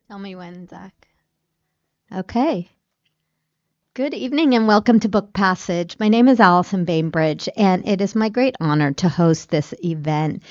Tell me when, Zach. Okay. Good evening and welcome to Book Passage. My name is Allison Bainbridge, and it is my great honor to host this event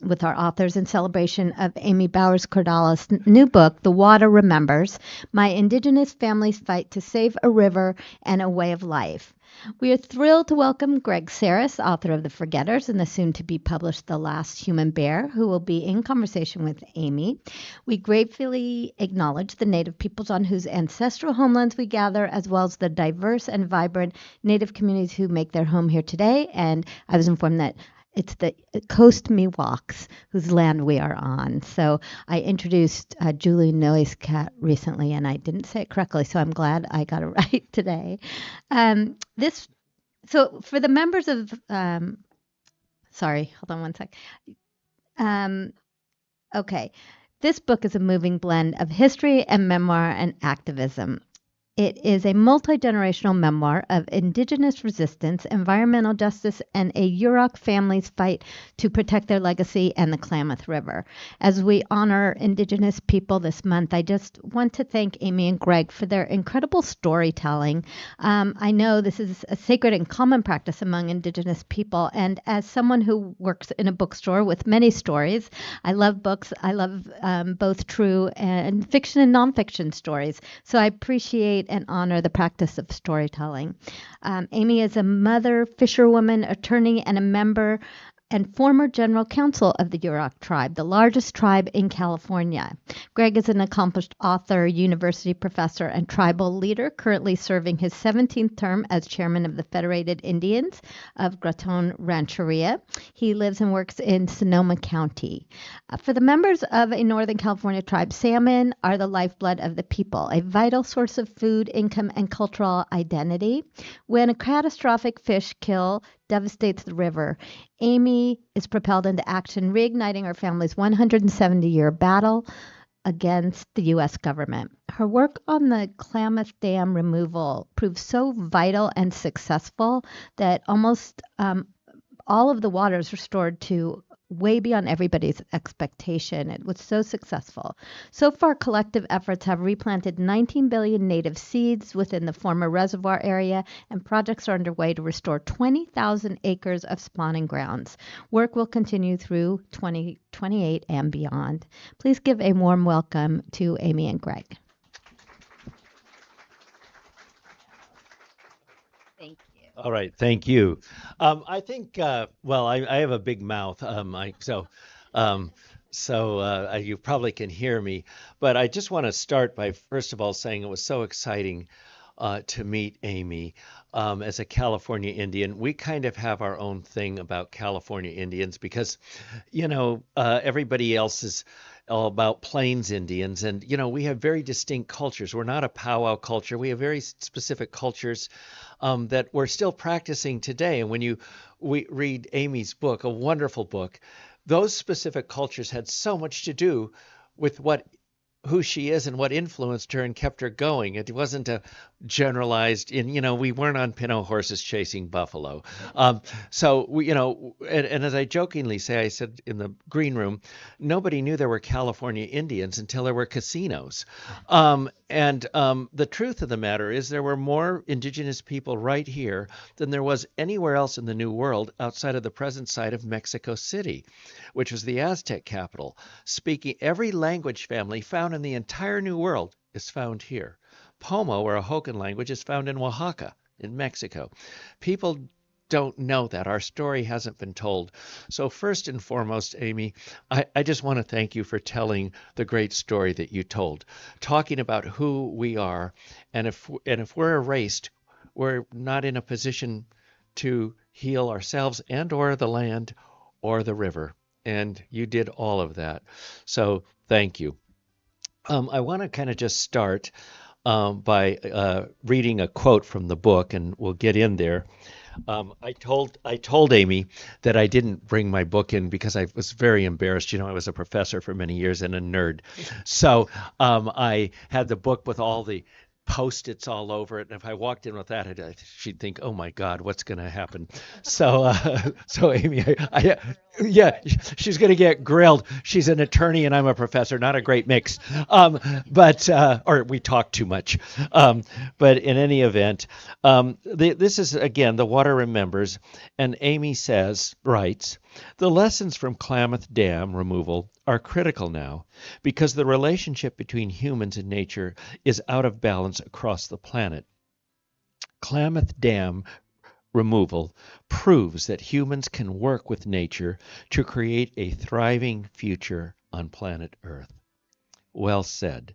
with our authors in celebration of Amy Bowers Cordalis' new book, The Water Remembers: My Indigenous Family's Fight to Save a River and a Way of Life. We are thrilled to welcome Greg Sarris, author of The Forgetters and the soon to be published The Last Human Bear, who will be in conversation with Amy. We gratefully acknowledge the Native peoples on whose ancestral homelands we gather, as well as the diverse and vibrant Native communities who make their home here today. And I was informed that it's the Coast Miwoks whose land we are on. So I introduced Julie Noiscat recently, and I didn't say it correctly, so I'm glad I got it right today. So for the members of, sorry, hold on one sec. Um, okay. This book is a moving blend of history and memoir and activism. It is a multi-generational memoir of Indigenous resistance, environmental justice, and a Yurok family's fight to protect their legacy and the Klamath River. As we honor Indigenous people this month, I just want to thank Amy and Greg for their incredible storytelling. I know this is a sacred and common practice among Indigenous people, and as someone who works in a bookstore with many stories, I love books. I love both true and fiction and nonfiction stories. So I appreciate and honor the practice of storytelling. Amy is a mother, fisherwoman, attorney, and a member and former General Counsel of the Yurok Tribe, the largest tribe in California. Greg is an accomplished author, university professor, and tribal leader, currently serving his 17th term as chairman of the Federated Indians of Graton Rancheria. He lives and works in Sonoma County. For the members of a Northern California tribe, salmon are the lifeblood of the people, a vital source of food, income, and cultural identity. When a catastrophic fish kill devastates the river, Amy is propelled into action, reigniting her family's 170-year battle against the U.S. government. Her work on the Klamath Dam removal proved so vital and successful that almost all of the water is restored to way beyond everybody's expectation. It was so successful. So far, collective efforts have replanted 19 billion native seeds within the former reservoir area, and projects are underway to restore 20,000 acres of spawning grounds. Work will continue through 2028 and beyond. Please give a warm welcome to Amy and Greg. Thank you. All right, thank you. I think, well, I have a big mouth, um, you probably can hear me. But I just want to start by first of all saying it was so exciting to meet Amy. As a California Indian, we kind of have our own thing about California Indians because, everybody else is all about Plains Indians, and we have very distinct cultures. We're not a powwow culture. We have very specific cultures that we're still practicing today. And when we read Amy's book, a wonderful book, those specific cultures had so much to do with who she is and what influenced her and kept her going. It wasn't a generalized we weren't on Pinot horses chasing buffalo. So and as I jokingly say, I said in the green room, nobody knew there were California Indians until there were casinos. The truth of the matter is there were more indigenous people right here than there was anywhere else in the New World outside of the present site of Mexico City, which was the Aztec capital. Speaking every language family found in the entire New World is found here. Pomo, or a Hokan language, is found in Oaxaca, in Mexico. People don't know that. Our story hasn't been told. So first and foremost, Amy, I just want to thank you for telling the great story that you told, talking about who we are. And if we're erased, we're not in a position to heal ourselves and or the land or the river. And you did all of that. So thank you. I want to kind of just start by reading a quote from the book, and we'll get in there. I told Amy that I didn't bring my book in because I was very embarrassed. I was a professor for many years and a nerd. So I had the book with all the Post-its all over it. And if I walked in with that, she'd think, "Oh my God, what's going to happen?" So Amy, yeah, she's going to get grilled. She's an attorney and I'm a professor, not a great mix. Or we talk too much. But in any event, this is again the water remembers, and Amy writes, the lessons from Klamath Dam removal are critical now because the relationship between humans and nature is out of balance across the planet. Klamath Dam removal proves that humans can work with nature to create a thriving future on planet Earth. Well said.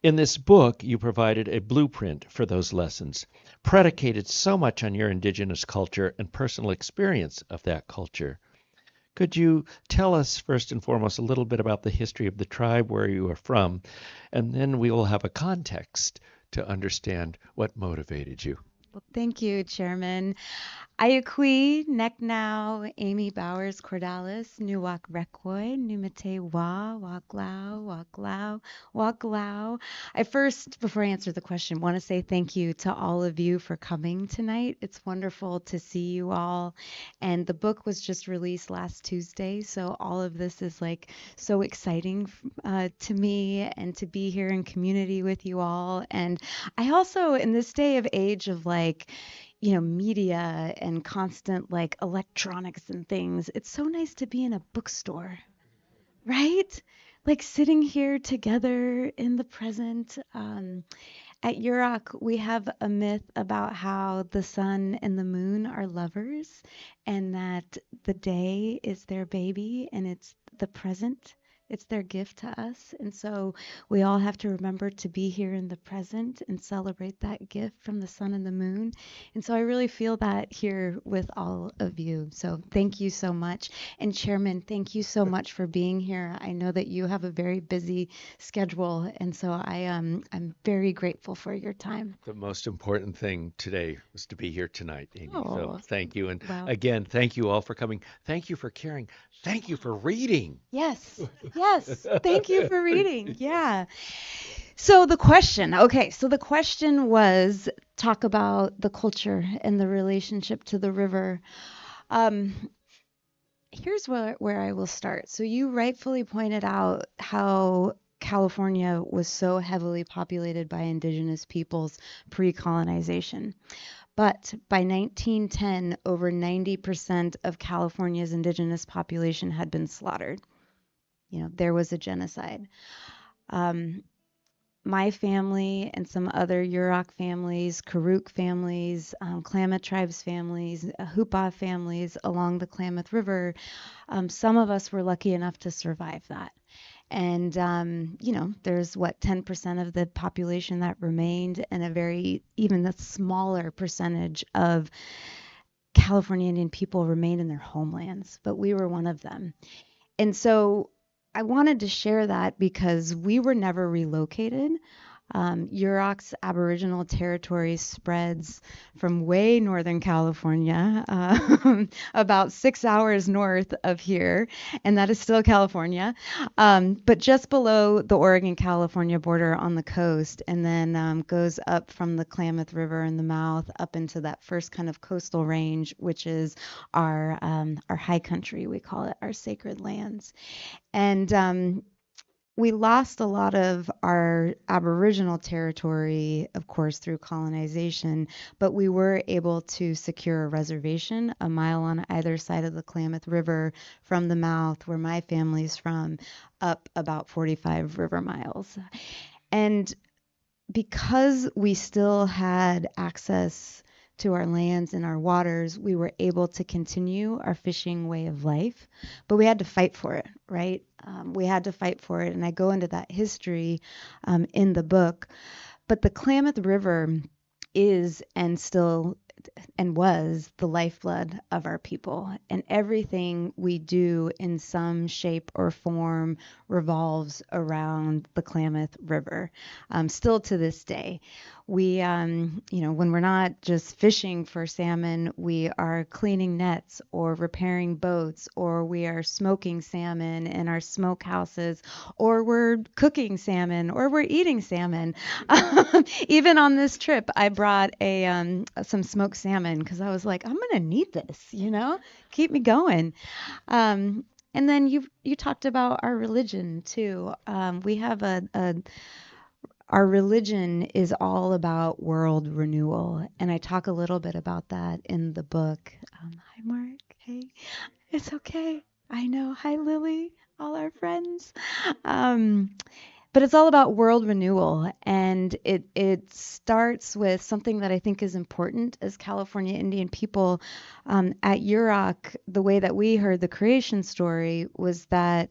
In this book, you provided a blueprint for those lessons, predicated so much on your Indigenous culture and personal experience of that culture. Could you tell us, first and foremost, a little bit about the history of the tribe, where you are from, and then we will have a context to understand what motivated you? Well, thank you, Chairman. Ayakui, Neknau, Amy Bowers Cordalis, Nuwak Rekwoi, Numite Wa, Waklau, Waklau, Waklau. I first, before I answer the question, want to say thank you to all of you for coming tonight. It's wonderful to see you all. And the book was just released last Tuesday, so all of this is like so exciting to me and to be here in community with you all. And I also, in this day of age of media and constant like electronics and things, it's so nice to be in a bookstore, right? Like sitting here together in the present. At Yurok, we have a myth about how the sun and the moon are lovers and that the day is their baby and it's the present. It's their gift to us. And so we all have to remember to be here in the present and celebrate that gift from the sun and the moon. And so I really feel that here with all of you. So thank you so much. And Chairman, thank you so much for being here. I know that you have a very busy schedule. And so I'm very grateful for your time. The most important thing today was to be here tonight, Amy. So Oh, thank you. And wow. again, thank you all for coming. Thank you for caring. Thank you for reading. Yes. Yes. Thank you for reading. Yeah. So the question was talk about the culture and the relationship to the river. Um, Here's where I will start. So you rightfully pointed out how California was so heavily populated by indigenous peoples pre-colonization. But by 1910, over 90% of California's indigenous population had been slaughtered. There was a genocide. Um, my family and some other Yurok families, Karuk families, Klamath tribes families, Hupa families along the Klamath River, some of us were lucky enough to survive that. And, there's 10% of the population that remained, and even a smaller percentage of California Indian people remained in their homelands, but we were one of them. And so I wanted to share that because we were never relocated. Yurok's Aboriginal territory spreads from way northern California, about 6 hours north of here, and that is still California, but just below the Oregon-California border on the coast, and then goes up from the Klamath River in the mouth up into that first kind of coastal range, which is our high country, we call it, our sacred lands. And we lost a lot of our Aboriginal territory, of course, through colonization, but we were able to secure a reservation a mile on either side of the Klamath River from the mouth, where my family's from, up about 45 river miles. And because we still had access to our lands and our waters, we were able to continue our fishing way of life, but we had to fight for it, right? We had to fight for it, and I go into that history in the book. But the Klamath River is and still and was the lifeblood of our people. And everything we do in some shape or form revolves around the Klamath River. Still to this day, we, when we're not just fishing for salmon, we are cleaning nets or repairing boats, or we are smoking salmon in our smokehouses, or we're cooking salmon, or we're eating salmon. Even on this trip, I brought some smoked salmon because I was like, I'm gonna need this, keep me going. And then you talked about our religion too. We have our religion is all about world renewal, and I talk a little bit about that in the book. Hi, Mark. Hey, it's okay. I know. Hi, Lily. All our friends. But it's all about world renewal, and it starts with something that I think is important as California Indian people. At Yurok, the way that we heard the creation story was that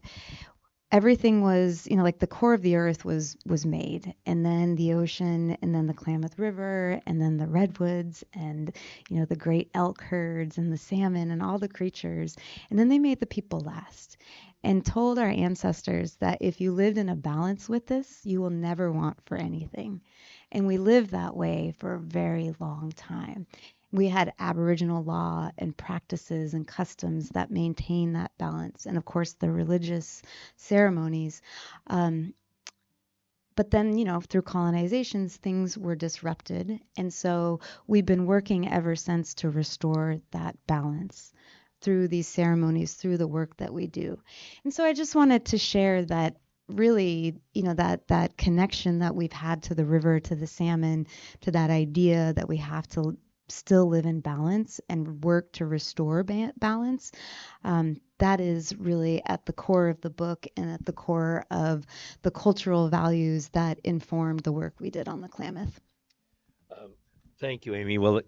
everything was, like the core of the earth was made, and then the ocean, and then the Klamath River, and then the redwoods, and the great elk herds, and the salmon, and all the creatures, and then they made the people last, and told our ancestors that if you lived in a balance with this, you will never want for anything. And we lived that way for a very long time. We had Aboriginal law and practices and customs that maintain that balance, and of course the religious ceremonies. But then, through colonizations, things were disrupted, and so we've been working ever since to restore that balance through these ceremonies, through the work that we do. And so I just wanted to share that really, that connection that we've had to the river, to the salmon, to that idea that we have to still live in balance and work to restore balance. That is really at the core of the book and at the core of the cultural values that informed the work we did on the Klamath. Thank you, Amy. Well,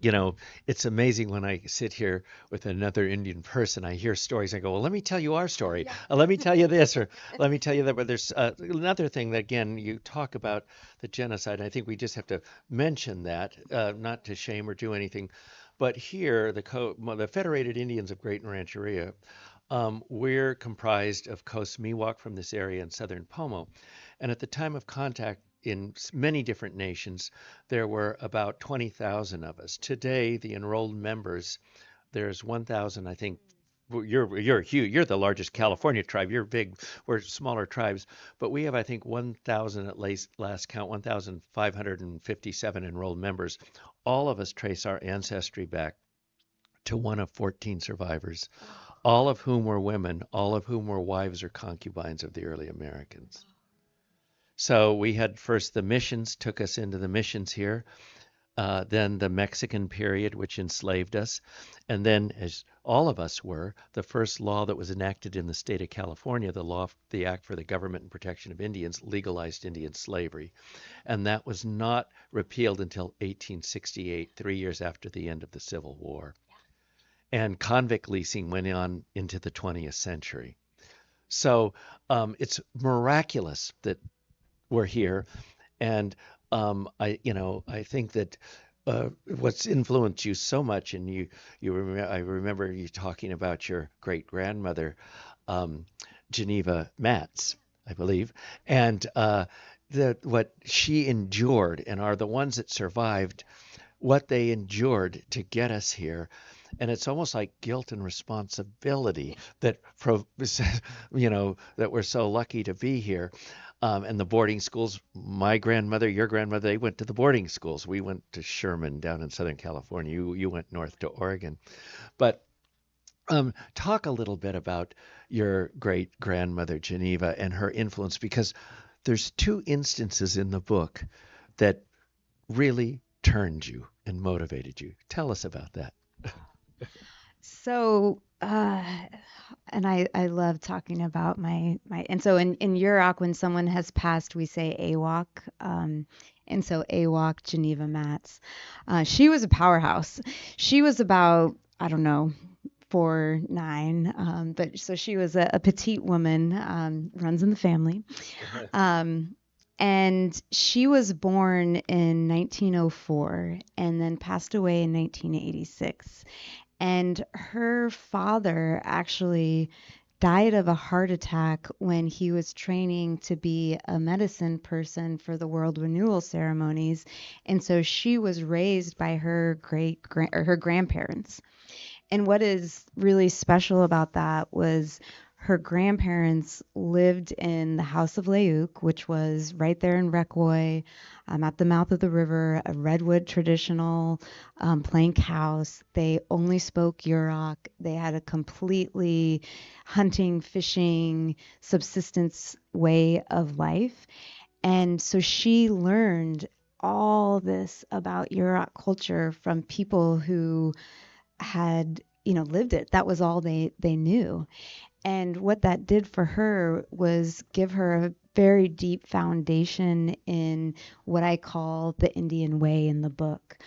it's amazing when I sit here with another Indian person, I hear stories. I go, well, let me tell you our story. Let me tell you this, or let me tell you that. But there's another thing that, again, you talk about the genocide. I think we just have to mention that, not to shame or do anything. But here, the Federated Indians of Great Rancheria, we're comprised of Coast Miwok from this area and Southern Pomo. And at the time of contact, in many different nations, there were about 20,000 of us. Today, the enrolled members, there's 1,000, I think. You're huge. You're the largest California tribe. You're big. We're smaller tribes, but we have, I think, 1,000 at last count, 1,557 enrolled members. All of us trace our ancestry back to one of 14 survivors, all of whom were women, all of whom were wives or concubines of the early Americans. So we had first the missions took us into the missions here, then the Mexican period, which enslaved us, and then, as all of us were, the first law that was enacted in the state of California, the Act for the Government and Protection of Indians, legalized Indian slavery, and that was not repealed until 1868, 3 years after the end of the Civil War. And convict leasing went on into the 20th century. So it's miraculous that we're here, and I think that what's influenced you so much, and I remember you talking about your great grandmother, Geneva Matz, I believe, and what she endured, and are the ones that survived what they endured to get us here. And it's almost like guilt and responsibility that that we're so lucky to be here. And the boarding schools, my grandmother, your grandmother, they went to the boarding schools. We went to Sherman down in Southern California. You went north to Oregon. But talk a little bit about your great grandmother, Geneva, and her influence, because there's two instances in the book that really turned you and motivated you. Tell us about that. So, and I love talking about and so in Yurok, when someone has passed, we say AWOC. And so AWOC, Geneva Matz, she was a powerhouse. She was about, I don't know, 4'9", but so she was a petite woman, runs in the family. And she was born in 1904 and then passed away in 1986. And her father actually died of a heart attack when he was training to be a medicine person for the World Renewal ceremonies. And so she was raised by her her grandparents. And what is really special about that was her grandparents lived in the House of Leuk, which was right there in Requoy, at the mouth of the river, a redwood traditional plank house. They only spoke Yurok. They had a completely hunting, fishing, subsistence way of life. And so she learned all this about Yurok culture from people who had lived it. That was all they knew. And what that did for her was give her a very deep foundation in what I call the Indian way in the book,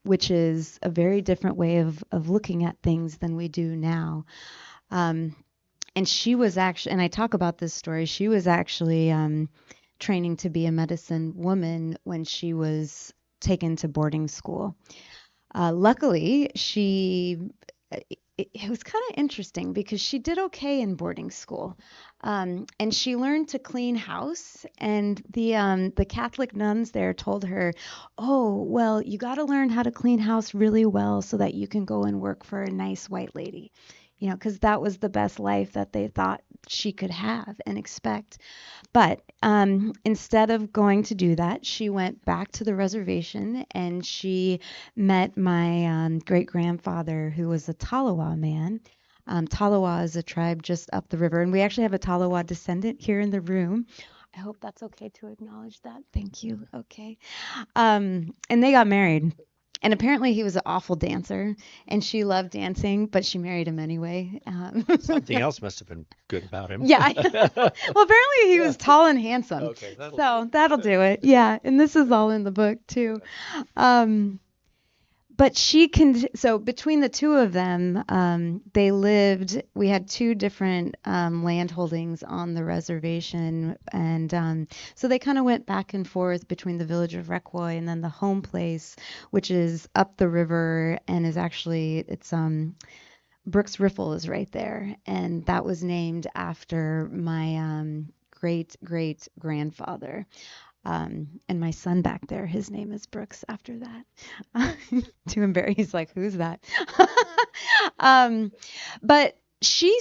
which is a very different way of looking at things than we do now. And she was actually, and I talk about this story, she was actually training to be a medicine woman when she was taken to boarding school. Luckily, it was kind of interesting because she did okay in boarding school, and she learned to clean house. And the Catholic nuns there told her, "Oh, well, you got to learn how to clean house really well so that you can go and work for a nice white lady." Because that was the best life that they thought she could have and expect. But instead of going to do that, she went back to the reservation and she met my great grandfather, who was a Talawa man. Talawa is a tribe just up the river, and we actually have a Talawa descendant here in the room. I hope that's okay to acknowledge that. Thank you. Okay. And they got married. And apparently he was an awful dancer, and she loved dancing, but she married him anyway. Something else must have been good about him. Yeah. Well, apparently he was tall and handsome. Okay, So that'll do it. Yeah. And this is all in the book too. But so between the two of them, we had two different land holdings on the reservation. And so they kind of went back and forth between the village of Requoy and then the home place, which is up the river and it's Brooks Riffle is right there. And that was named after my great great grandfather. And my son back there, his name is Brooks after that. To embarrass, he's like, who's that? But she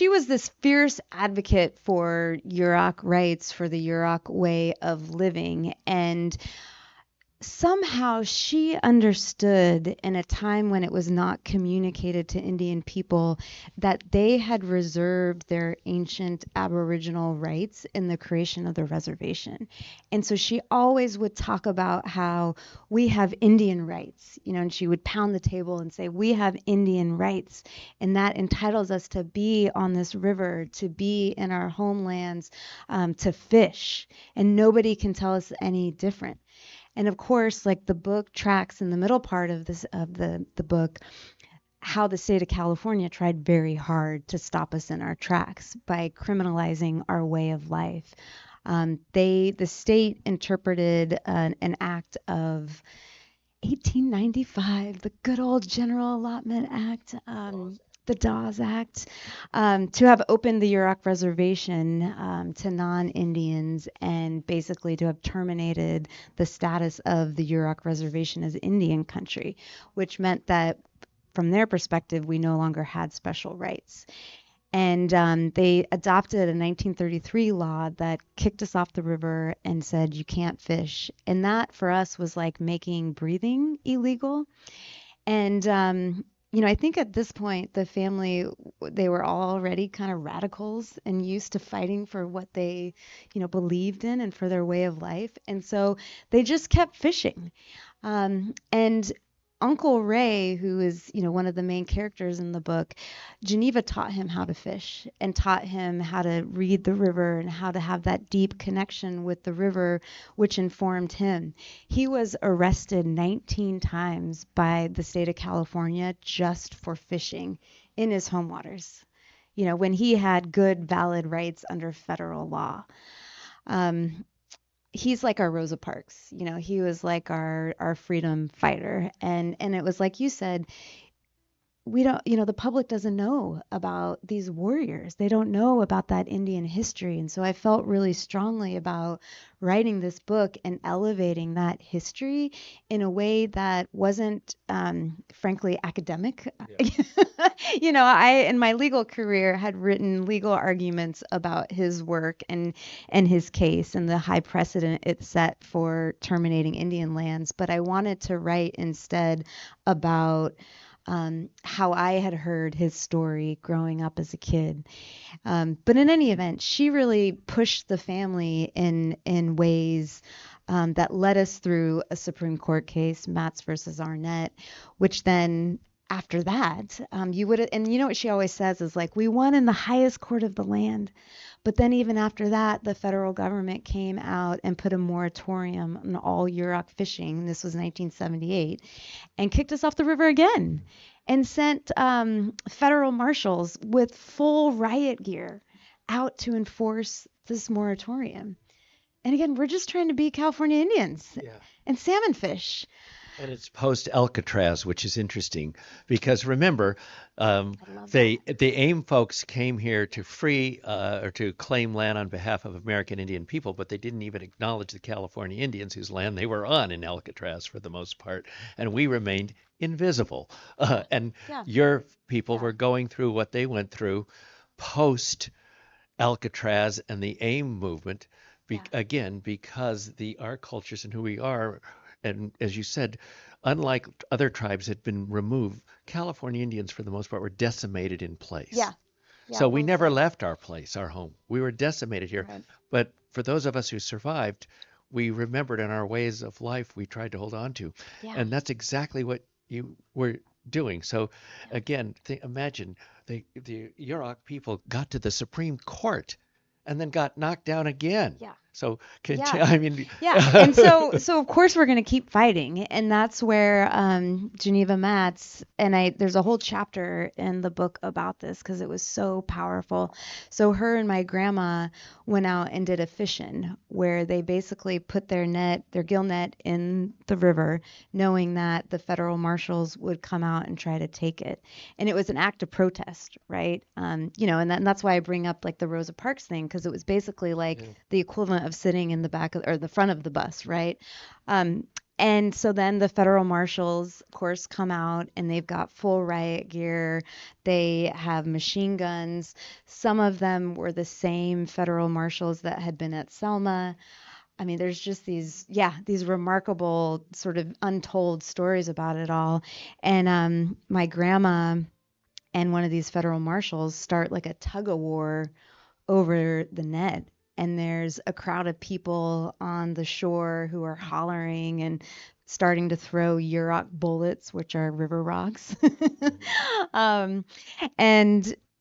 was this fierce advocate for Yurok rights, for the Yurok way of living. And somehow she understood in a time when it was not communicated to Indian people that they had reserved their ancient Aboriginal rights in the creation of the reservation. And so she always would talk about how we have Indian rights, and she would pound the table and say, we have Indian rights, and that entitles us to be on this river, to be in our homelands, to fish, and nobody can tell us any different. And of course, like the book tracks in the middle part of the book, how the state of California tried very hard to stop us in our tracks by criminalizing our way of life. The state interpreted an act of 1895, the good old General Allotment Act, the Dawes Act, to have opened the Yurok Reservation to non-Indians and basically to have terminated the status of the Yurok Reservation as Indian country, which meant that from their perspective, we no longer had special rights. And they adopted a 1933 law that kicked us off the river and said you can't fish. And that for us was like making breathing illegal. And I think at this point, the family, they were all already kind of radicals and used to fighting for what they, believed in and for their way of life. And so they just kept fishing. And Uncle Ray, who is, one of the main characters in the book, Geneva taught him how to fish and taught him how to read the river and how to have that deep connection with the river, which informed him. He was arrested 19 times by the state of California just for fishing in his home waters, when he had good, valid rights under federal law. Um, he's like our Rosa Parks. He was like our freedom fighter. And it was like you said, we don't, the public doesn't know about these warriors. They don't know about that Indian history. And so I felt really strongly about writing this book and elevating that history in a way that wasn't, frankly, academic. Yeah. I, in my legal career, had written legal arguments about his work and his case and the high precedent it set for terminating Indian lands. But I wanted to write instead about how I had heard his story growing up as a kid. But in any event, she really pushed the family in ways that led us through a Supreme Court case, Matz versus Arnett, which then after that, you would, and you know what she always says is like, we won in the highest court of the land. But then even after that, the federal government came out and put a moratorium on all Yurok fishing. This was 1978, and kicked us off the river again, and sent federal marshals with full riot gear out to enforce this moratorium. And again, we're just trying to be California Indians. Yeah. And salmon fish. And it's post Alcatraz, which is interesting because remember, the AIM folks came here to free or to claim land on behalf of American Indian people, but they didn't even acknowledge the California Indians whose land they were on in Alcatraz for the most part, and we remained invisible. And your people were going through what they went through post Alcatraz and the AIM movement, again, because our cultures and who we are. And as you said, unlike other tribes had been removed, California Indians, for the most part, were decimated in place. Yeah. So we never left our place, our home. We were decimated here. Right. But for those of us who survived, we remembered in our ways of life we tried to hold on to. Yeah. And that's exactly what you were doing. So again, imagine the Yurok people got to the Supreme Court and then got knocked down again. Yeah. So I mean, and so of course we're going to keep fighting, and that's where Geneva Matz and there's a whole chapter in the book about this because it was so powerful. So her and my grandma went out and did a fish-in where they basically put their gill net in the river, knowing that the federal marshals would come out and try to take it, and it was an act of protest, right? And that's why I bring up like the Rosa Parks thing, because it was basically like the equivalent of sitting in the back or the front of the bus, right? And so then the federal marshals, of course, come out and they've got full riot gear. They have machine guns. Some of them were the same federal marshals that had been at Selma. I mean, there's just these remarkable sort of untold stories about it all. And my grandma and one of these federal marshals start like a tug of war over the net. And there's a crowd of people on the shore who are hollering and starting to throw Yurok bullets, which are river rocks. And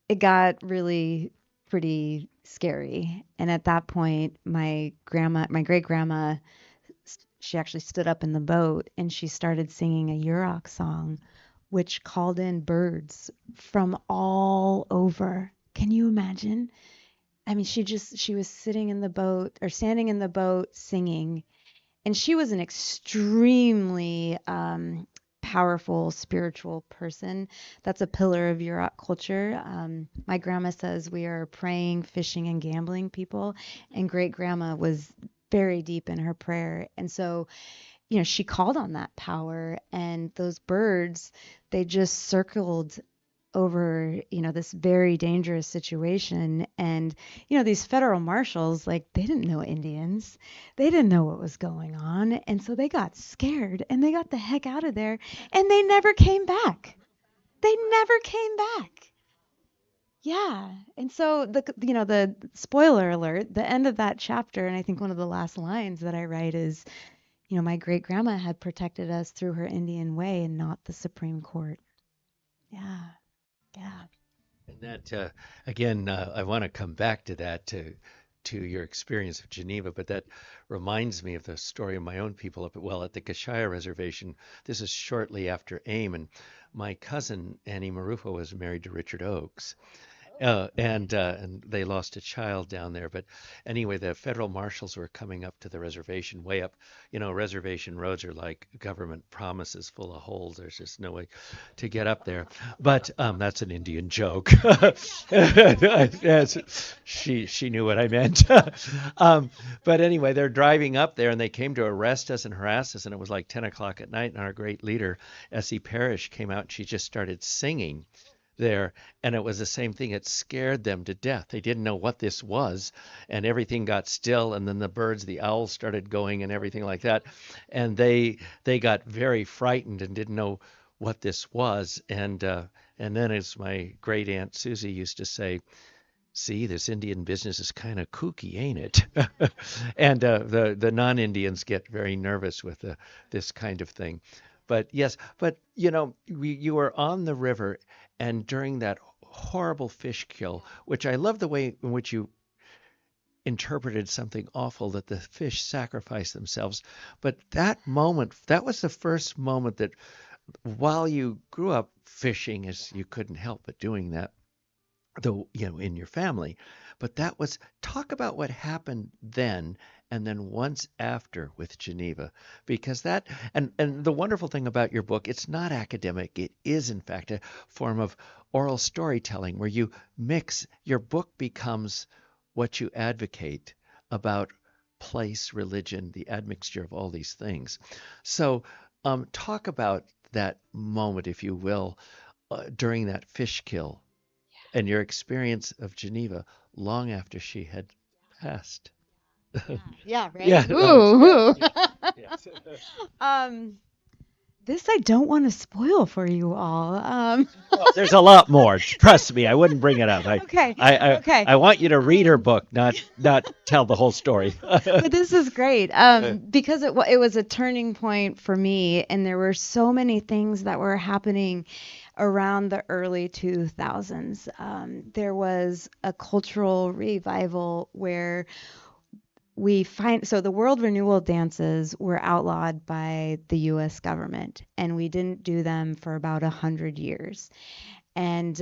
it got really pretty scary. And at that point, my great grandma, she actually stood up in the boat and she started singing a Yurok song, which called in birds from all over. Can you imagine? I mean, she was sitting in the boat or standing in the boat singing, and she was an extremely powerful spiritual person. That's a pillar of Yurok culture. My grandma says we are praying, fishing, and gambling people, and great grandma was very deep in her prayer. And so, she called on that power, and those birds, they just circled over, this very dangerous situation. And, these federal marshals, like, they didn't know Indians. They didn't know what was going on. And so they got scared and they got the heck out of there, and they never came back. They never came back. Yeah. And so the spoiler alert, the end of that chapter, and I think one of the last lines that I write is, my great grandma had protected us through her Indian way and not the Supreme Court. Yeah. Yeah. And that, again, I want to come back to that, to your experience of Geneva, but that reminds me of the story of my own people at the Kashaya Reservation. This is shortly after AIM, and my cousin, Annie Marufo, was married to Richard Oakes. And they lost a child down there. But anyway, the federal marshals were coming up to the reservation, way up. You know, reservation roads are like government promises full of holes. There's just no way to get up there. But that's an Indian joke. Yes, she knew what I meant. But anyway, they're driving up there, and they came to arrest us and harass us, and it was like 10 o'clock at night, and our great leader, S.E. Parrish, came out, and she just started singing there, and it was the same thing. It scared them to death. They didn't know what this was, and everything got still, and then the birds, the owls started going and everything like that, and they got very frightened and didn't know what this was. And then, as my great aunt Susie used to say, see, this Indian business is kind of kooky, ain't it? And the non-Indians get very nervous with this kind of thing. But yes, but you were on the river, and during that horrible fish kill, which I love the way in which you interpreted something awful, that the fish sacrificed themselves. But that moment, that was the first moment that, while you grew up fishing, as you couldn't help but doing that, though, in your family. But that was, talk about what happened then and then once after with Geneva, because that, and the wonderful thing about your book, it's not academic. It is, in fact, a form of oral storytelling where you mix, your book becomes what you advocate about place, religion, the admixture of all these things. So talk about that moment, if you will, during that fish kill and your experience of Geneva long after she had passed. Yeah, right. Yeah, Ooh. yes. This I don't want to spoil for you all. Well, there's a lot more. Trust me, I wouldn't bring it up. Okay. I Okay. want you to read her book, not tell the whole story. But this is great because it was a turning point for me, and there were so many things that were happening around the early 2000s. There was a cultural revival where so the world renewal dances were outlawed by the US government, and we didn't do them for about 100 years. And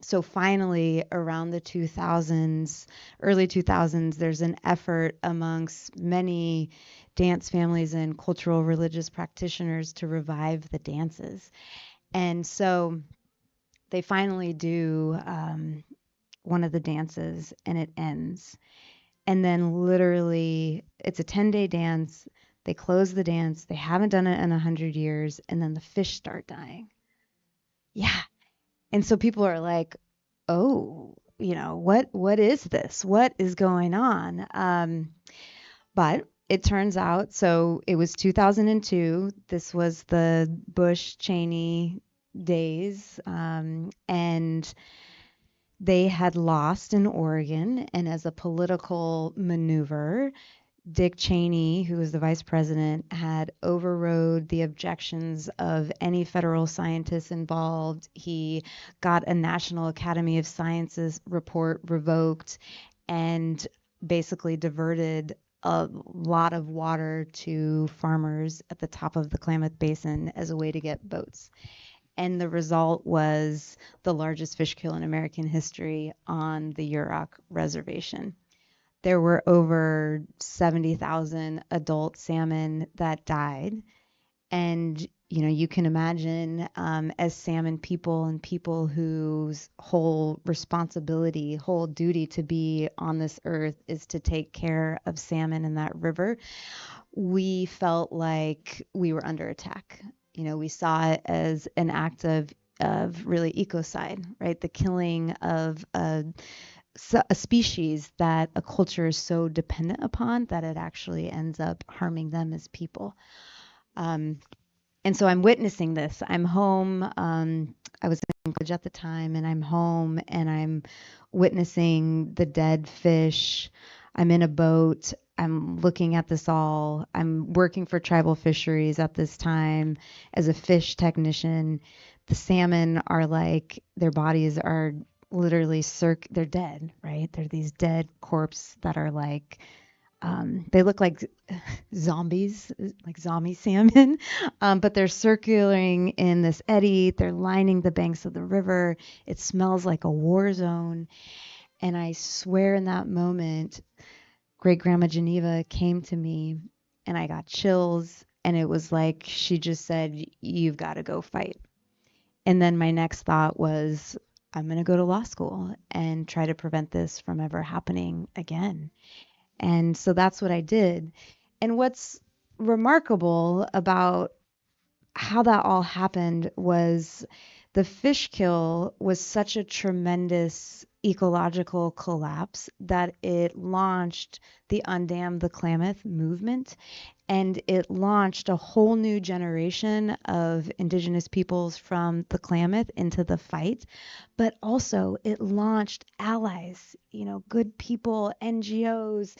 so finally, around the 2000s, early 2000s, there's an effort amongst many dance families and cultural religious practitioners to revive the dances. And so they finally do one of the dances, and it ends. And then literally, it's a 10-day dance. They close the dance. They haven't done it in 100 years. And then the fish start dying. Yeah. And so people are like, oh, what is this? What is going on? But it turns out, so it was 2002. This was the Bush-Cheney days. And they had lost in Oregon, and as a political maneuver, Dick Cheney, who was the vice president, had overrode the objections of any federal scientists involved. He got a National Academy of Sciences report revoked and basically diverted a lot of water to farmers at the top of the Klamath Basin as a way to get boats. And the result was the largest fish kill in American history on the Yurok Reservation. There were over 70,000 adult salmon that died. And, you can imagine as salmon people and people whose whole responsibility, whole duty to be on this earth is to take care of salmon in that river, we felt like we were under attack. We saw it as an act of really ecocide, right? The killing of a species that a culture is so dependent upon that it actually ends up harming them as people. And so I'm witnessing this. I'm home. I was in college at the time, and I'm home, and I'm witnessing the dead fish. I'm in a boat. I'm looking at this all. I'm working for tribal fisheries at this time as a fish technician. The salmon are like, their bodies are literally they're dead, right? They're these dead corpses that are like They look like zombies, like zombie salmon, but they're circulating in this eddy. They're lining the banks of the river. It smells like a war zone. And I swear in that moment, Great Grandma Geneva came to me and I got chills. And it was like she just said, "You've got to go fight." And then my next thought was, I'm going to go to law school and try to prevent this from ever happening again. And so that's what I did. And what's remarkable about how that all happened was the fish kill was such a tremendous ecological collapse that it launched the Undam the Klamath movement, and it launched a whole new generation of Indigenous peoples from the Klamath into the fight. But also it launched allies, good people, NGOs,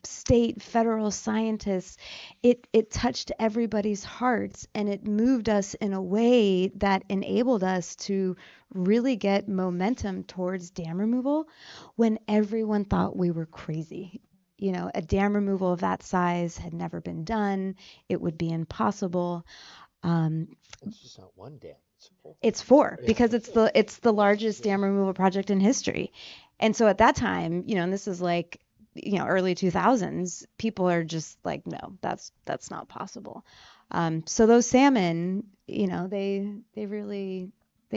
state, federal scientists. It touched everybody's hearts, and it moved us in a way that enabled us to really get momentum towards dam removal when everyone thought we were crazy. A dam removal of that size had never been done. It would be impossible. It's just not one dam. It's four because it's the largest dam removal project in history. And so at that time, and this is like, early 2000s, people are just like, no, that's not possible. So those salmon, they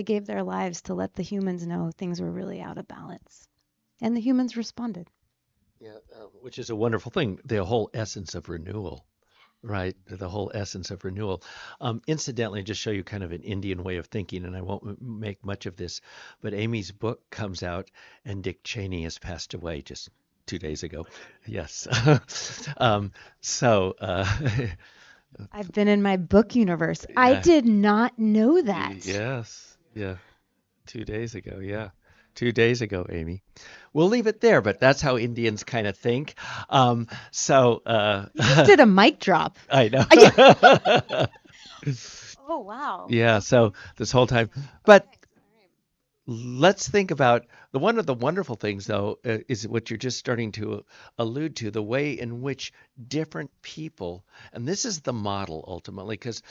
gave their lives to let the humans know things were really out of balance, and the humans responded. Yeah, which is a wonderful thing. The whole essence of renewal, right? The whole essence of renewal. Incidentally, just show you kind of an Indian way of thinking, and I won't make much of this, but Amy's book comes out, and Dick Cheney has passed away just 2 days ago. Yes. So, I've been in my book universe. yeah. I did not know that. Yes. Yeah. 2 days ago. Yeah. 2 days ago, Amy. We'll leave it there, but that's how Indians kind of think. You just did a mic drop. I know. Oh, wow. Yeah, so this whole time. But let's think about one of the wonderful things, though, is what you're just starting to allude to, the way in which different people, and this is the model ultimately, because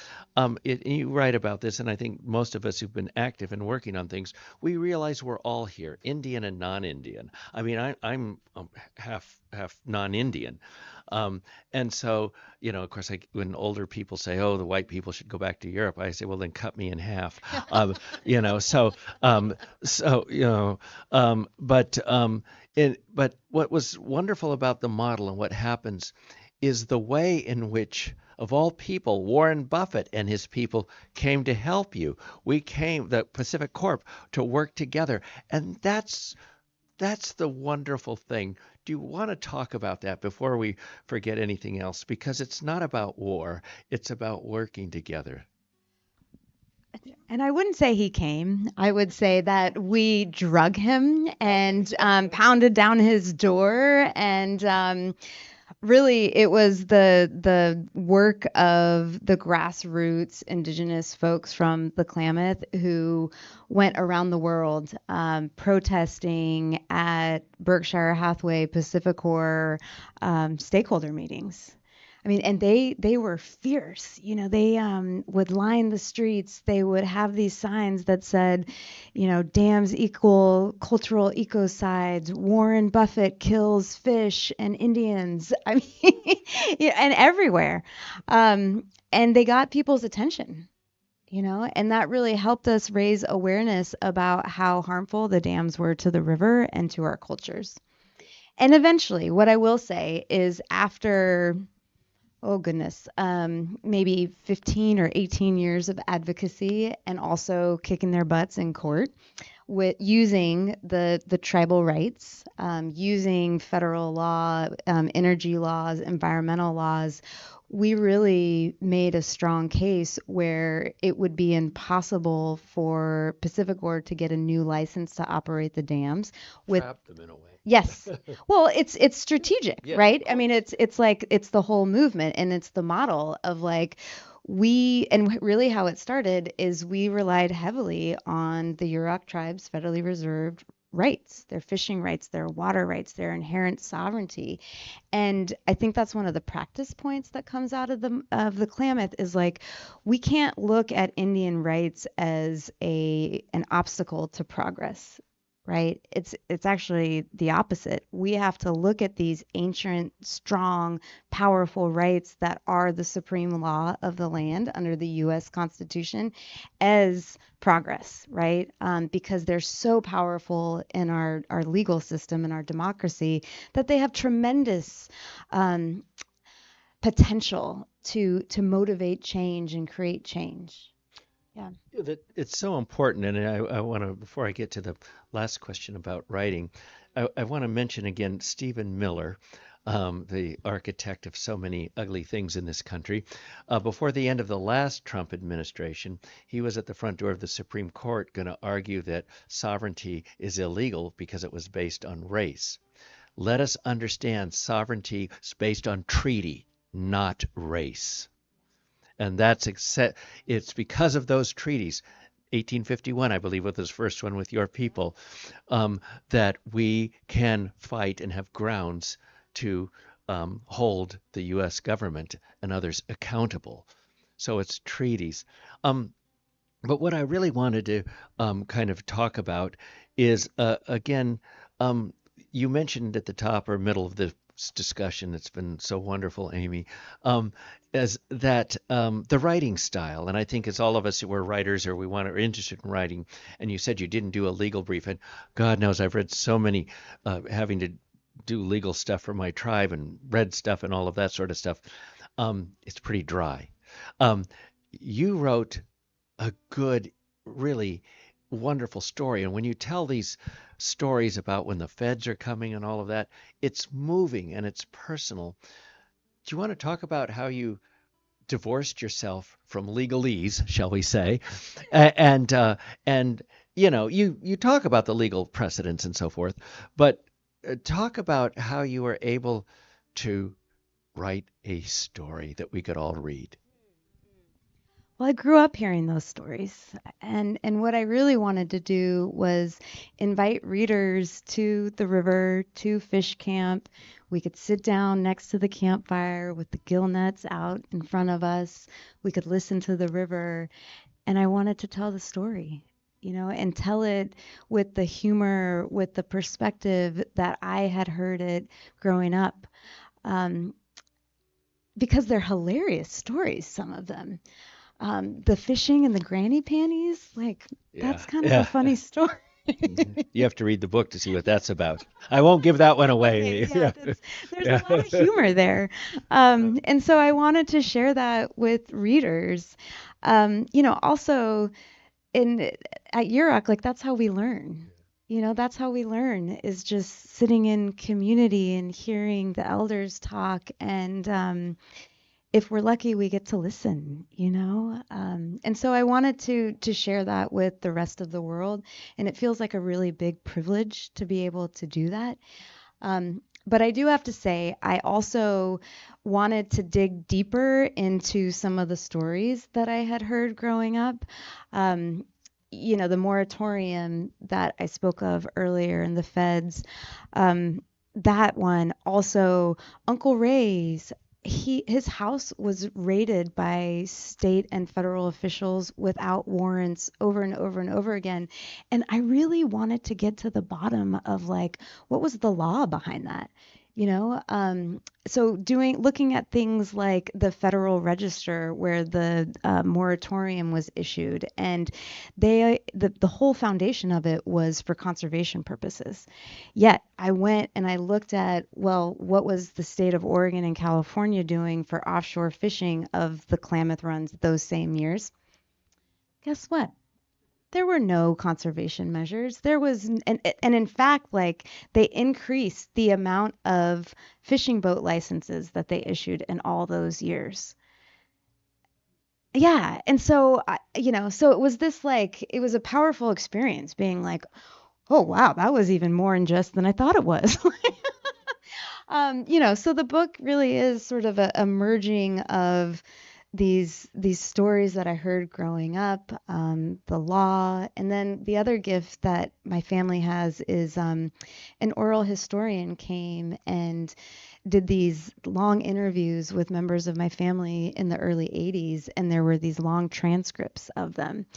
you write about this, and I think most of us who've been active and working on things, we realize we're all here, Indian and non-Indian. I mean, I'm half non-Indian. And so, of course, when older people say, "Oh, the white people should go back to Europe," I say, "Well, then cut me in half." But what was wonderful about the model and what happens is the way in which, of all people, Warren Buffett and his people came to help you. We came, the Pacific Corp, to work together, and that's the wonderful thing. Do you want to talk about that before we forget anything else? Because it's not about war, it's about working together. And I wouldn't say he came. I would say that we drug him and pounded down his door. And really, it was the work of the grassroots Indigenous folks from the Klamath who went around the world protesting at Berkshire Hathaway Pacificor stakeholder meetings. I mean, and they were fierce. They would line the streets. They would have these signs that said, dams equal cultural ecocides. Warren Buffett kills fish and Indians. I mean, and everywhere. And they got people's attention, and that really helped us raise awareness about how harmful the dams were to the river and to our cultures. And eventually, what I will say is after, oh goodness, maybe 15 or 18 years of advocacy and also kicking their butts in court with using the tribal rights, using federal law, energy laws, environmental laws, we really made a strong case where it would be impossible for Pacificor to get a new license to operate the dams. Trap them in a way. Yes. Well, it's strategic, Yeah. right? I mean, it's like it's the whole movement, and it's the model of like and really how it started is we relied heavily on the Yurok Tribe's federally reserved rights, their fishing rights, their water rights, their inherent sovereignty. And I think that's one of the practice points that comes out of the Klamath is like we can't look at Indian rights as an obstacle to progress, right? It's actually the opposite. We have to look at these ancient, strong, powerful rights that are the supreme law of the land under the U.S. Constitution as progress, right? Because they're so powerful in our legal system and our democracy that they have tremendous um, potential to motivate change and create change. Yeah. That it's so important, and I want to, before I get to the last question about writing, I want to mention again Stephen Miller, the architect of so many ugly things in this country. Before the end of the last Trump administration, he was at the front door of the Supreme Court going to argue that sovereignty is illegal because it was based on race. Let us understand sovereignty is based on treaty, not race. And it's because of those treaties, 1851, I believe, was the first one with your people, that we can fight and have grounds to hold the U.S. government and others accountable. So it's treaties. But what I really wanted to kind of talk about is, again, you mentioned at the top or middle of the discussion, it's been so wonderful, Amy, as that the writing style. And I think as all of us who are writers or are interested in writing, and you said you didn't do a legal brief, and God knows I've read so many having to do legal stuff for my tribe and read stuff and all of that sort of stuff. It's pretty dry. You wrote a good, really wonderful story. And when you tell these stories about when the feds are coming and all of that, it's moving and it's personal. Do you want to talk about how you divorced yourself from legalese, shall we say, and you talk about the legal precedents and so forth, but talk about how you were able to write a story that we could all read. Well, I grew up hearing those stories, and what I really wanted to do was invite readers to the river, to fish camp. We could sit down next to the campfire with the gill nets out in front of us. We could listen to the river, and I wanted to tell the story, and tell it with the humor, with the perspective that I had heard it growing up, because they're hilarious stories, some of them. The fishing and the granny panties, that's kind of a funny story. You have to read the book to see what that's about. I won't give that one away. Okay, yeah, there's a lot of humor there. And so I wanted to share that with readers. Also at Yurok, that's how we learn. That's how we learn, is just sitting in community and hearing the elders talk, and if we're lucky, we get to listen, and so I wanted to share that with the rest of the world, and it feels like a really big privilege to be able to do that. But I do have to say, I also wanted to dig deeper into some of the stories that I had heard growing up. The moratorium that I spoke of earlier in the feds, that one, also Uncle Ray's. His house was raided by state and federal officials without warrants over and over and over again. And I really wanted to get to the bottom of what was the law behind that? So looking at things like the Federal Register where the moratorium was issued, and the whole foundation of it was for conservation purposes. Yet I went and I looked at, what was the state of Oregon and California doing for offshore fishing of the Klamath runs those same years? Guess what? There were no conservation measures. There was, and in fact, they increased the amount of fishing boat licenses that they issued in all those years. Yeah, and so so it was it was a powerful experience, being oh wow, that was even more unjust than I thought it was. So the book really is sort of a merging of these stories that I heard growing up, the law, and then the other gift that my family has is an oral historian came and did these long interviews with members of my family in the early 80s, and there were these long transcripts of them.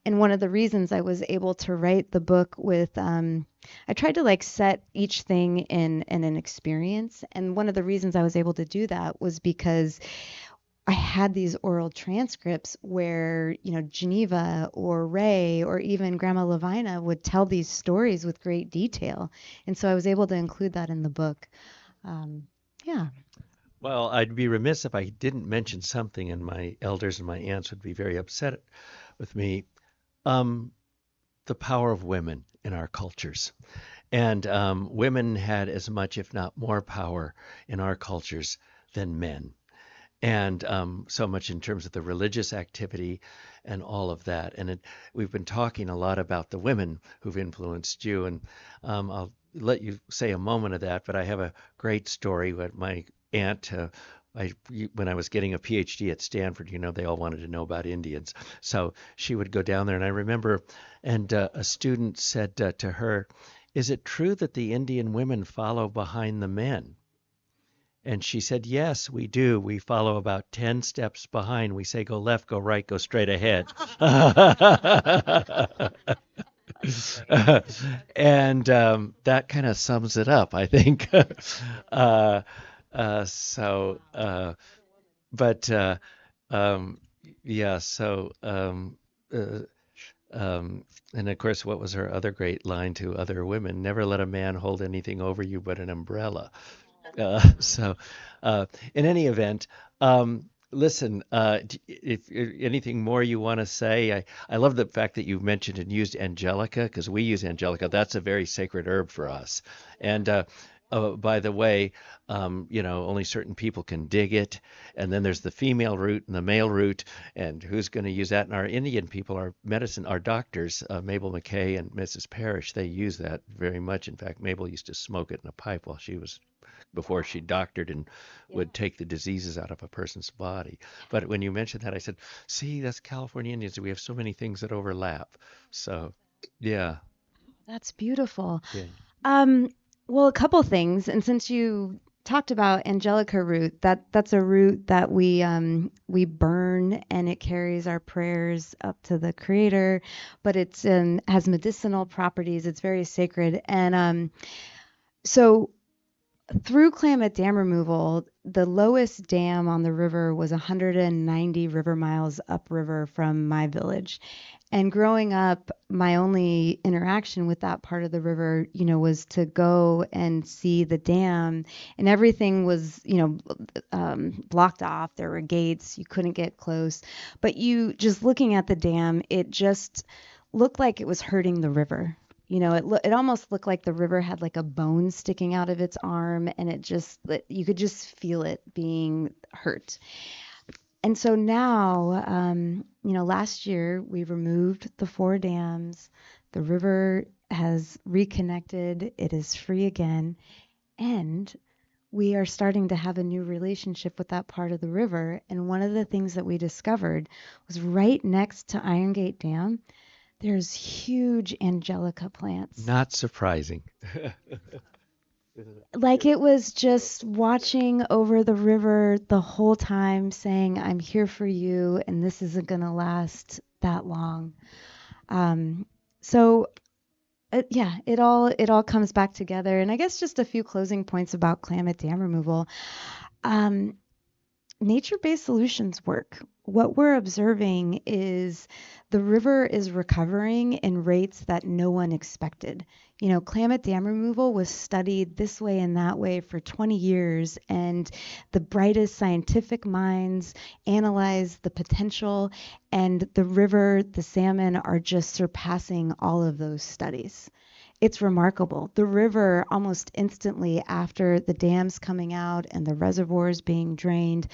And one of the reasons I was able to write the book with, I tried to like set each thing in an experience. And one of the reasons I was able to do that was because I had these oral transcripts where, Geneva or Ray or even Grandma Levina would tell these stories with great detail. And so I was able to include that in the book. Yeah. Well, I'd be remiss if I didn't mention something, and my elders and my aunts would be very upset with me. Um, the power of women in our cultures. And women had as much, if not more, power in our cultures than men. And so much in terms of the religious activity and all of that. And we've been talking a lot about the women who've influenced you, and I'll let you say a moment of that. But I have a great story with my aunt. When I was getting a PhD at Stanford, they all wanted to know about Indians. So she would go down there, and I remember, and a student said to her, "Is it true that the Indian women follow behind the men?" And she said, "Yes, we do. We follow about 10 steps behind. We say, go left, go right, go straight ahead." And that kind of sums it up, I think. uh, so, but um, yeah, so, uh, and of course, what was her other great line to other women? Never let a man hold anything over you but an umbrella. So, in any event, listen, if anything more you want to say, I love the fact that you mentioned and used angelica, because we use angelica. That's a very sacred herb for us. And by the way, only certain people can dig it. And then there's the female root and the male root, and who's going to use that? And our Indian people, our doctors, Mabel McKay and Mrs. Parrish, they use that very much. In fact, Mabel used to smoke it in a pipe while she was before she doctored and would take the diseases out of a person's body. But when you mentioned that, I said, see, that's California Indians. We have so many things that overlap. So, yeah. That's beautiful. Yeah. Well, a couple things. And since you talked about angelica root, that's a root that we burn, and it carries our prayers up to the Creator, but it's has medicinal properties. It's very sacred. And so through Klamath Dam removal, the lowest dam on the river was 190 river miles upriver from my village. And growing up, my only interaction with that part of the river, was to go and see the dam, and everything was, blocked off. There were gates. You couldn't get close. But you just looking at the dam, it just looked like it was hurting the river. It almost looked like the river had like a bone sticking out of its arm, and you could just feel it being hurt. And so now, last year we removed the 4 dams. The river has reconnected. It is free again. And we are starting to have a new relationship with that part of the river. And one of the things that we discovered was right next to Iron Gate Dam, there's huge angelica plants. Not surprising. Like it was just watching over the river the whole time, saying, I'm here for you, and this isn't going to last that long. So it all comes back together. And I guess just a few closing points about Klamath Dam removal. Nature-based solutions work. What we're observing is the river is recovering in rates that no one expected. Klamath Dam removal was studied this way and that way for 20 years, and the brightest scientific minds analyzed the potential, and the river, the salmon are just surpassing all of those studies. It's remarkable. The river, almost instantly after the dams coming out and the reservoirs being drained,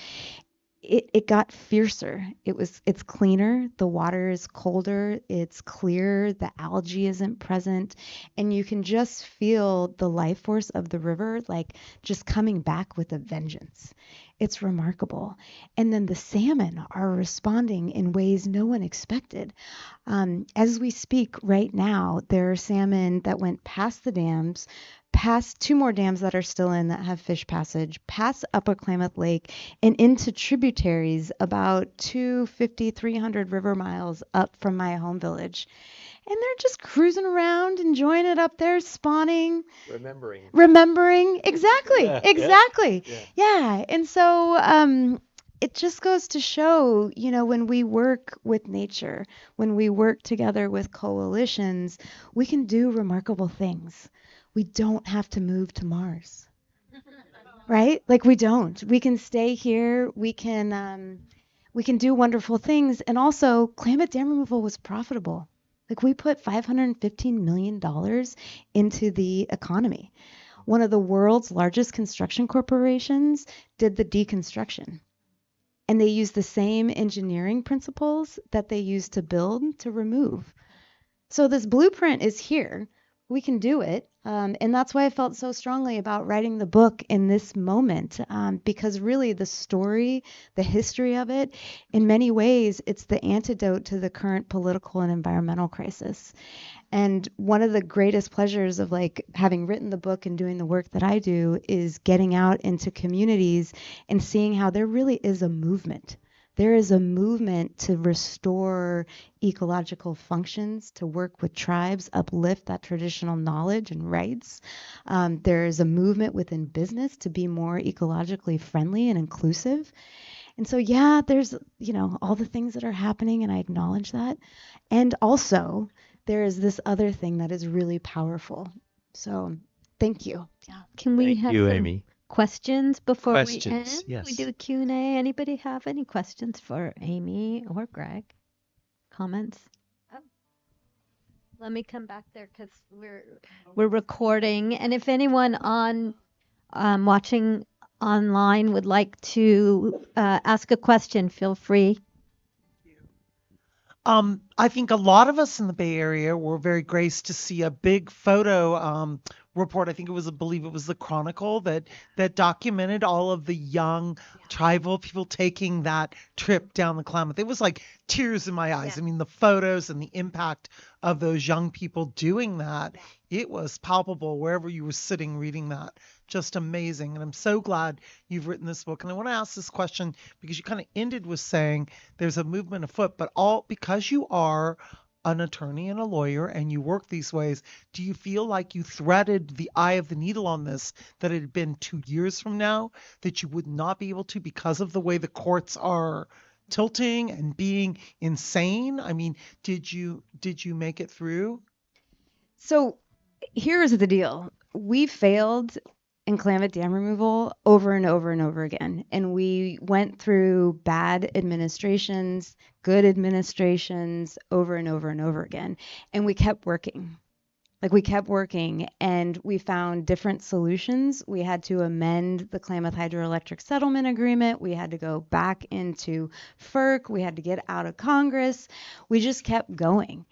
it got fiercer. It's cleaner, the water is colder, it's clear, the algae isn't present, and you can just feel the life force of the river like just coming back with a vengeance. It's remarkable. And then the salmon are responding in ways no one expected. As we speak right now, there are salmon that went past the dams, past two more dams that are still in that have fish passage, past Upper Klamath Lake, and into tributaries about 250, 300 river miles up from my home village. And they're just cruising around, enjoying it up there, spawning, remembering. Exactly, Yeah, exactly. yeah. Yeah. And so it just goes to show, when we work with nature, when we work together with coalitions, we can do remarkable things. We don't have to move to Mars, right? Like we don't. We can stay here. We can do wonderful things. And also, Klamath dam removal was profitable. Like we put $515 million into the economy. One of the world's largest construction corporations did the deconstruction. And they used the same engineering principles that they used to build to remove. So this blueprint is here. We can do it. And that's why I felt so strongly about writing the book in this moment, because really the story, the history of it, in many ways, it's the antidote to the current political and environmental crisis. And one of the greatest pleasures of like having written the book and doing the work that I do is getting out into communities and seeing how there really is a movement. There is a movement to restore ecological functions, to work with tribes, uplift that traditional knowledge and rights. There is a movement within business to be more ecologically friendly and inclusive. And so, yeah, there's, all the things that are happening, and I acknowledge that. And also, there is this other thing that is really powerful. So, thank you. Yeah. Can we Thank have you, some Amy. questions before we Questions, end? yes. We do a Q&A. Anybody have any questions for Amy or Greg? Comments? Oh. Let me come back there because we're recording, and if anyone on watching online would like to ask a question, feel free. I think a lot of us in the Bay Area were very graced to see a big photo report. I think I believe it was the Chronicle that documented all of the young tribal people taking that trip down the Klamath. It was like tears in my eyes. I mean, the photos and the impact of those young people doing that, it was palpable wherever you were sitting reading that. Just amazing. And I'm so glad you've written this book. And I want to ask this question because you kind of ended with saying there's a movement afoot, but all because you are an attorney and a lawyer and you work these ways, do you feel like you threaded the eye of the needle on this, that it had been 2 years from now, that you would not be able to because of the way the courts are tilting and being insane? I mean, did you make it through? So here's the deal. We failed in Klamath dam removal over and over and over again. And we went through bad administrations, good administrations over and over and over again. And we kept working. We kept working and we found different solutions. We had to amend the Klamath Hydroelectric Settlement Agreement. We had to go back into FERC. We had to get out of Congress. We just kept going.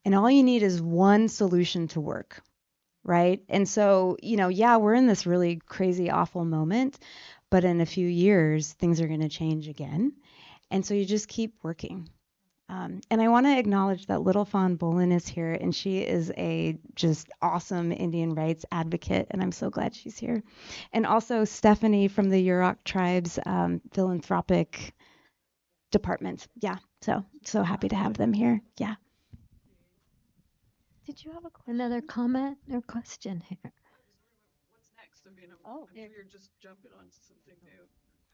And all you need is one solution to work. Right. And so, we're in this really crazy, awful moment, but in a few years, things are going to change again. And so you just keep working. And I want to acknowledge that Little Fawn Bolin is here, and she is a just awesome Indian rights advocate, and I'm so glad she's here. And also Stephanie from the Yurok Tribe's philanthropic department. Yeah. So happy to have them here. Yeah. Did you have Another comment or question here? What's next? I mean, you're just jumping onto something new.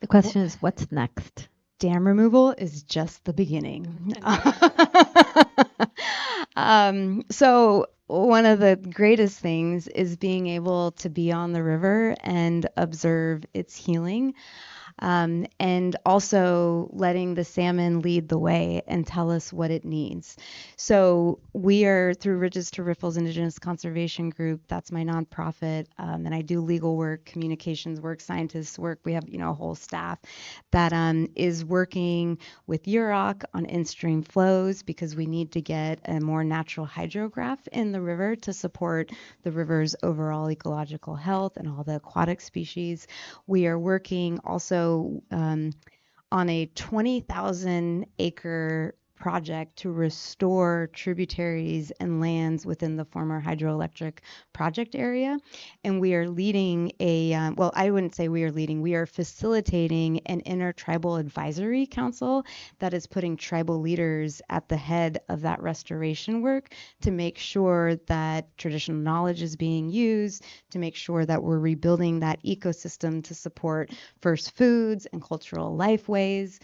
The question is, what's next? Dam removal is just the beginning. So one of the greatest things is being able to be on the river and observe its healing. and also letting the salmon lead the way and tell us what it needs. So we are through Ridges to Riffles Indigenous Conservation Group. That's my nonprofit, and I do legal work, communications work, scientists work. We have a whole staff that is working with Yurok on in-stream flows because we need to get a more natural hydrograph in the river to support the river's overall ecological health and all the aquatic species. We are working also on a 20,000 acre project to restore tributaries and lands within the former hydroelectric project area. And we are leading well, I wouldn't say we are leading, we are facilitating an intertribal advisory council that is putting tribal leaders at the head of that restoration work to make sure that traditional knowledge is being used, to make sure that we're rebuilding that ecosystem to support first foods and cultural lifeways.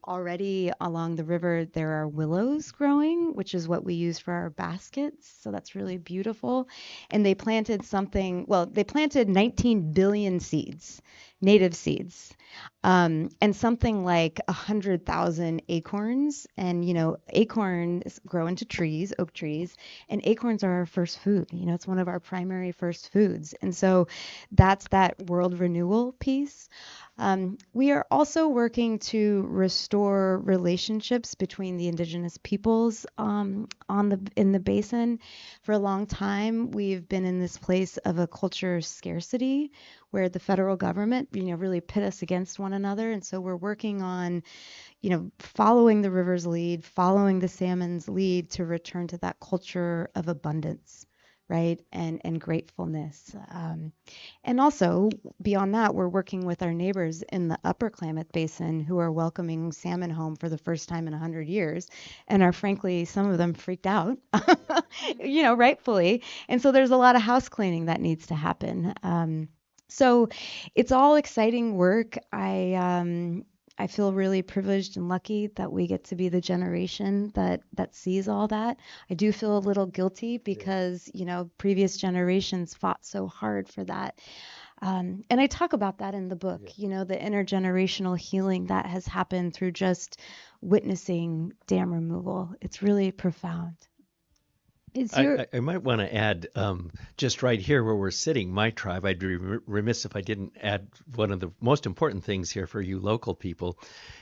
Already along the river, there are willows growing, which is what we use for our baskets. So that's really beautiful. And they planted they planted 19 billion seeds, native seeds, and something like 100,000 acorns. And, acorns grow into trees, oak trees, and acorns are our first food. It's one of our primary first foods. And so that's that world renewal piece. We are also working to restore relationships between the Indigenous peoples in the basin. For a long time, we've been in this place of a culture scarcity where the federal government, really pit us against one another. And so we're working on, following the river's lead, following the salmon's lead to return to that culture of abundance, right? And gratefulness. And also, beyond that, we're working with our neighbors in the Upper Klamath Basin who are welcoming salmon home for the first time in 100 years and are, frankly, some of them freaked out, rightfully. And so there's a lot of house cleaning that needs to happen. So it's all exciting work. I feel really privileged and lucky that we get to be the generation that sees all that. I do feel a little guilty because, previous generations fought so hard for that. And I talk about that in the book, the intergenerational healing that has happened through just witnessing dam removal. It's really profound. I might want to add, just right here where we're sitting, my tribe, I'd be remiss if I didn't add one of the most important things here for you local people,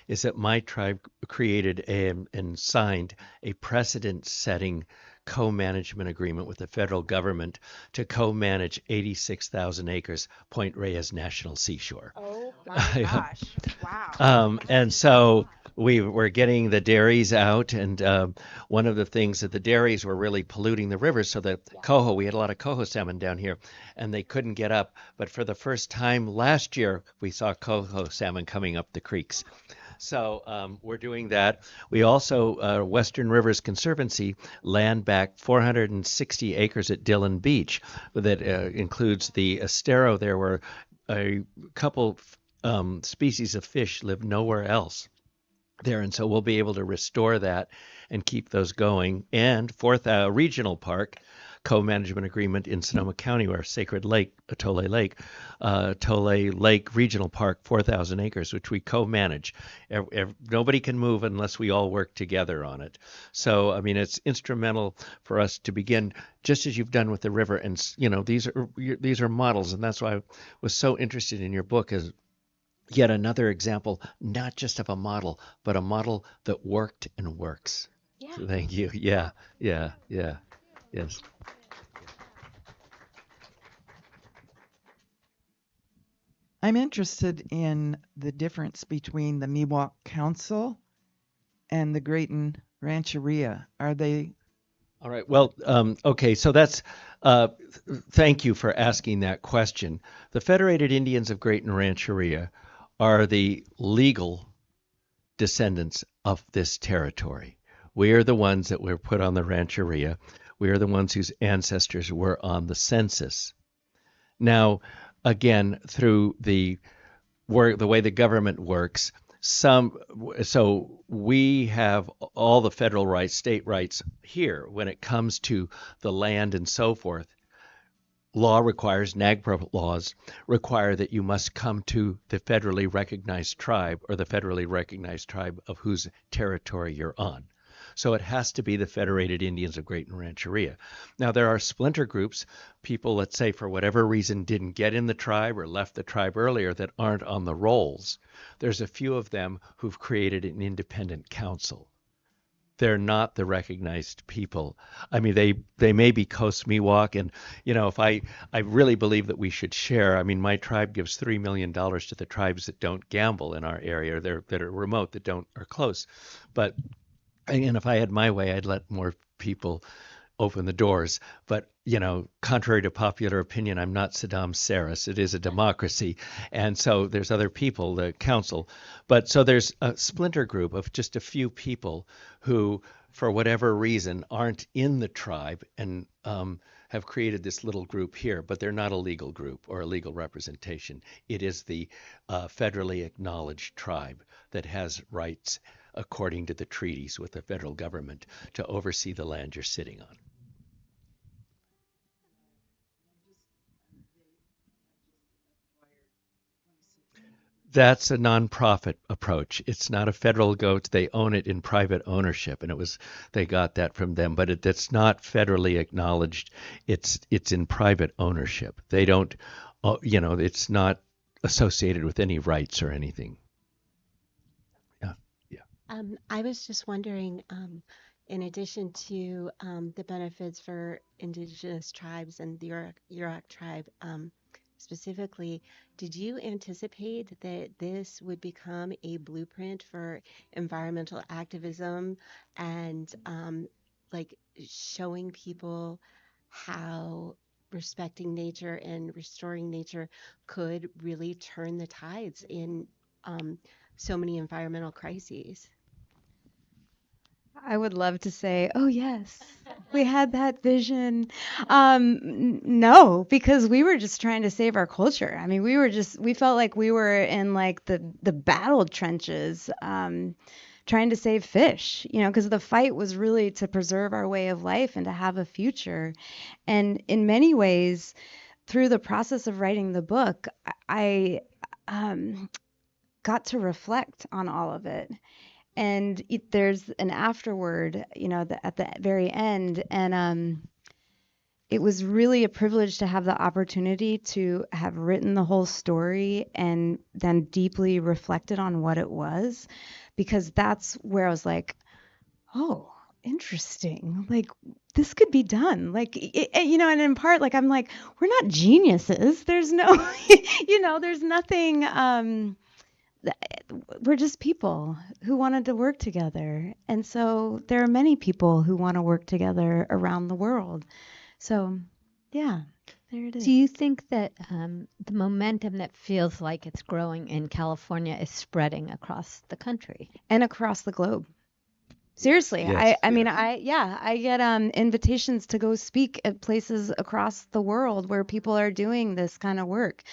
is that my tribe created and signed a precedent-setting co-management agreement with the federal government to co-manage 86,000 acres Point Reyes National Seashore. Oh my gosh. Wow. And so we were getting the dairies out, and one of the things that the dairies were really polluting the river, so the coho, we had a lot of coho salmon down here, and they couldn't get up. But for the first time last year, we saw coho salmon coming up the creeks. So we're doing that. We also, Western Rivers Conservancy, land back 460 acres at Dillon Beach that includes the estero there where a couple species of fish live nowhere else there. And so we'll be able to restore that and keep those going. And fourth, regional park co-management agreement in Sonoma County, our Sacred Lake, Tole Lake Regional Park, 4,000 acres, which we co-manage. Nobody can move unless we all work together on it. So, I mean, it's instrumental for us to begin, just as you've done with the river. And, these are models. And that's why I was so interested in your book, as yet another example, not just of a model, but a model that worked and works. Yeah. So thank you. Yeah. Yes. I'm interested in the difference between the Miwok Council and the Grayton Rancheria. Are they? All right. Well, okay. So that's, thank you for asking that question. The Federated Indians of Grayton Rancheria are the legal descendants of this territory. We are the ones that were put on the rancheria. We are the ones whose ancestors were on the census. Now, again, through the way the government works, so we have all the federal rights, state rights here when it comes to the land and so forth. law requires, NAGPRA laws require that you must come to the federally recognized tribe or the federally recognized tribe of whose territory you're on. So it has to be the Federated Indians of Great Rancheria. Now, there are splinter groups, people, let's say, for whatever reason, didn't get in the tribe or left the tribe earlier that aren't on the rolls. There's a few of them who've created an independent council. They're not the recognized people. I mean, they may be Coast Miwok, and if I really believe that we should share. I mean, my tribe gives $3 million to the tribes that don't gamble in our area, that are remote, that are close. But and if I had my way, I'd let more people open the doors. But, contrary to popular opinion, I'm not Saddam Sarris. It is a democracy. And so there's other people, the council. But so there's a splinter group of just a few people who, for whatever reason, aren't in the tribe and have created this little group here, but they're not a legal group or a legal representation. It is the federally acknowledged tribe that has rights according to the treaties with the federal government to oversee the land you're sitting on. That's a nonprofit approach. It's not a federal goat. They own it in private ownership, and they got that from them. But it's not federally acknowledged. It's in private ownership. They don't, it's not associated with any rights or anything. I was just wondering, in addition to the benefits for Indigenous tribes and the Yurok Tribe specifically, did you anticipate that this would become a blueprint for environmental activism and showing people how respecting nature and restoring nature could really turn the tides in so many environmental crises? I would love to say, oh, yes, we had that vision. No, because we were just trying to save our culture. I mean, we felt like we were in like the battle trenches, trying to save fish, because the fight was really to preserve our way of life and to have a future. And in many ways, through the process of writing the book, I got to reflect on all of it. And there's an afterword, at the very end. And it was really a privilege to have the opportunity to have written the whole story and then deeply reflected on what it was, because that's where I was like, oh, interesting. Like, this could be done. Like, and in part, like, I'm like, we're not geniuses. There's no, there's nothing. We're just people who wanted to work together. And so there are many people who want to work together around the world. So, yeah, there it is. Do you think that the momentum that feels like it's growing in California is spreading across the country? And across the globe? Seriously, Yes, I mean, I get invitations to go speak at places across the world where people are doing this kind of work.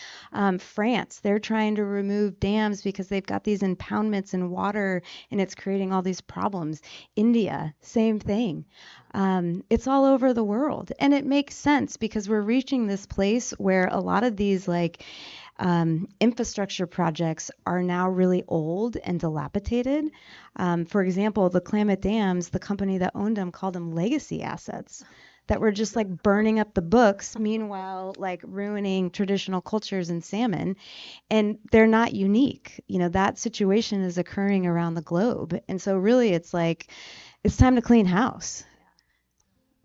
France, they're trying to remove dams because they've got these impoundments in water and it's creating all these problems. India, same thing. It's all over the world. And it makes sense because we're reaching this place where a lot of these infrastructure projects are now really old and dilapidated. For example, the Klamath Dams, the company that owned them called them legacy assets that were just like burning up the books, meanwhile like ruining traditional cultures and salmon. And they're not unique. That situation is occurring around the globe. And so really it's like, it's time to clean house.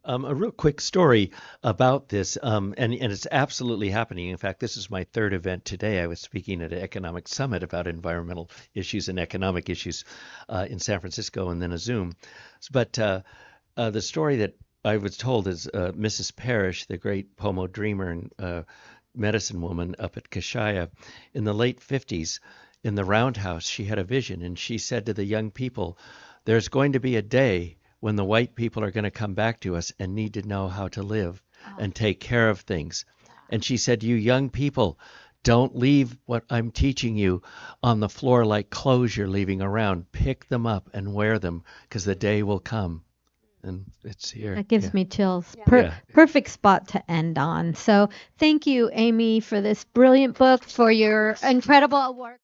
A real quick story about this, and it's absolutely happening. In fact, this is my third event today. I was speaking at an economic summit about environmental issues and economic issues in San Francisco, and then a Zoom. But the story that I was told is Mrs. Parrish, the great Pomo dreamer and medicine woman up at Kashaya, in the late 50s, in the roundhouse, she had a vision, and she said to the young people, "There's going to be a day when the white people are going to come back to us and need to know how to live and take care of things." And she said, "You young people, don't leave what I'm teaching you on the floor like clothes you're leaving around. Pick them up and wear them because the day will come." and it's here. That gives Yeah. me chills. Yeah. Perfect spot to end on. So thank you, Amy, for this brilliant book, for your incredible work.